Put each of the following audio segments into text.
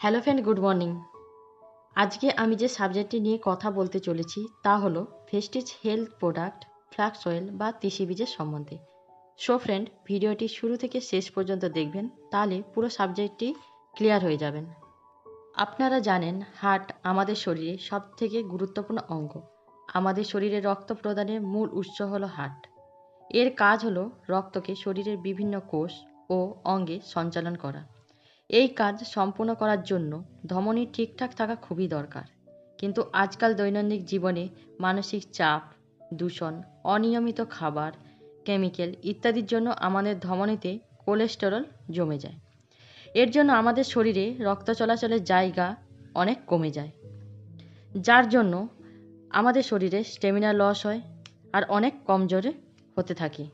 Hello friend, good morning. আজকে আমি যে সাবজেক্টটি নিয়ে কথা বলতে চলেছি তা হলো Vestige health product flax oil বা তিসি বীজের সম্বন্ধে। সো ফ্রেন্ড, ভিডিওটি শুরু থেকে শেষ পর্যন্ত দেখবেন, তাহলে পুরো সাবজেক্টটি ক্লিয়ার হয়ে যাবেন। আপনারা জানেন, হার্ট আমাদের শরীরে সবথেকে গুরুত্বপূর্ণ অঙ্গ। আমাদের শরীরে রক্ত প্রদানের মূল উৎস হলো হার্ট। এর কাজ হলো রক্তকে শরীরের বিভিন্ন কোষ ও অঙ্গে সঞ্চালন করা। এই কাজ সম্পূর্ণ করার জন্য ধমনী ঠিকঠাক থাকা খুবই দরকার। কিন্তু আজকাল দৈনন্দিন জীবনে মানসিক চাপ, দূষণ, অনিয়মিত খাবার, কেমিক্যাল ইত্যাদির জন্য আমাদের ধমনীতে কোলেস্টেরল জমে যায়। এর জন্য আমাদের শরীরে রক্ত চলাচলের জায়গা অনেক কমে যায়, যার জন্য আমাদের শরীরে স্ট্যামিনা লস হয় আর অনেক কমজোরি হতে থাকে।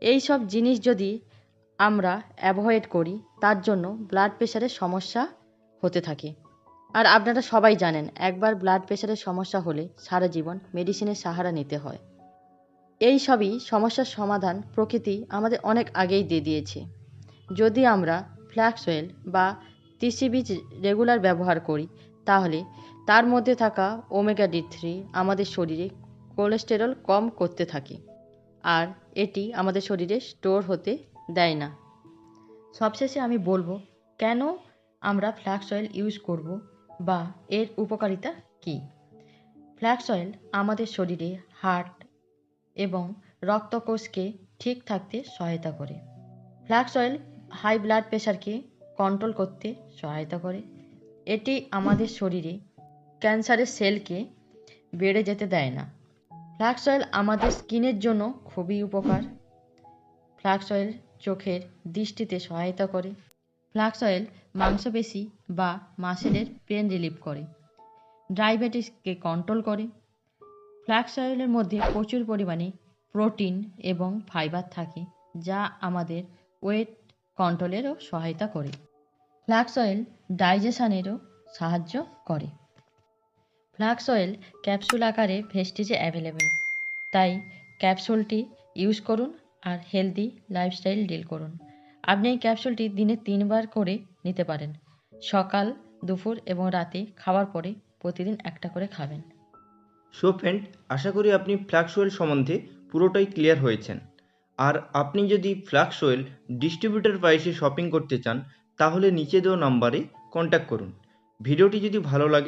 এই সব জিনিস যদি আমরা অ্যাভয়েড করি, তার জন্য ব্লাড প্রেশারের সমস্যা হতে থাকে। আর আপনারা সবাই জানেন, একবার ব্লাড প্রেশারের সমস্যা হলে সারা জীবন মেডিসিনের সাহারা নিতে হয়। এই সবই সমস্যার সমাধান প্রকৃতি আমাদের অনেক আগেই দিয়ে দিয়েছে। যদি আমরা ফ্ল্যাক্স অয়েল বা তিসি বীজ রেগুলার ব্যবহার করি, তাহলে তার মধ্যে থাকা ওমেগা-3 আমাদের শরীরে কোলেস্টেরল কম করতে থাকে, আর এটি আমাদের শরীরে স্টোর হতে দেয় না। সবশেষে আমি বলবো কেন আমরা ফ্ল্যাক্স অয়েল ইউজ করব বা এর উপকারিতা কী। ফ্ল্যাক্স অয়েল আমাদের শরীরে হার্ট এবং রক্তকোষকে ঠিক থাকতে সহায়তা করে। ফ্ল্যাক্স অয়েল হাই ব্লাড প্রেশারকে কন্ট্রোল করতে সহায়তা করে। এটি আমাদের শরীরে ক্যান্সারের সেলকে বেড়ে যেতে দেয় না। ফ্ল্যাক্স অয়েল আমাদের স্কিনের জন্য খুবই উপকার। ফ্ল্যাক্স অয়েল চোখের দৃষ্টিতে সহায়তা করে। ফ্ল্যাক্স অয়েল মাংসপেশি বা মাসেলের পেন রিলিফ করে। ডায়াবেটিসকে কন্ট্রোল করে। ফ্ল্যাক্স অয়েলের মধ্যে প্রচুর পরিমাণে প্রোটিন এবং ফাইবার থাকে, যা আমাদের ওয়েট কন্ট্রোলেরও সহায়তা করে। ফ্ল্যাক্স অয়েল ডাইজেশনেরও সাহায্য করে। ফ্ল্যাক্স অয়েল ক্যাপসুল আকারে ভেস্টিজে অ্যাভেলেবেল, তাই ক্যাপসুলটি ইউজ করুন আর হেলদি লাইফস্টাইল ডিল করুন। আপনি এই ক্যাপসুলটি দিনে 3 বার করে নিতে পারেন। সকাল, দুপুর এবং রাতে খাওয়ার পরে প্রতিদিন একটা করে খাবেন। সো ফ্রেন্ড, আশা করি আপনি ফ্ল্যাক্স অয়েল সম্বন্ধে পুরোটাই ক্লিয়ার হয়েছেন। আর আপনি যদি ফ্ল্যাক্স অয়েল ডিস্ট্রিবিউটর প্রাইসে শপিং করতে চান, তাহলে নিচে দেওয়া নাম্বারে কন্ট্যাক্ট করুন। ভিডিওটি যদি ভালো লাগে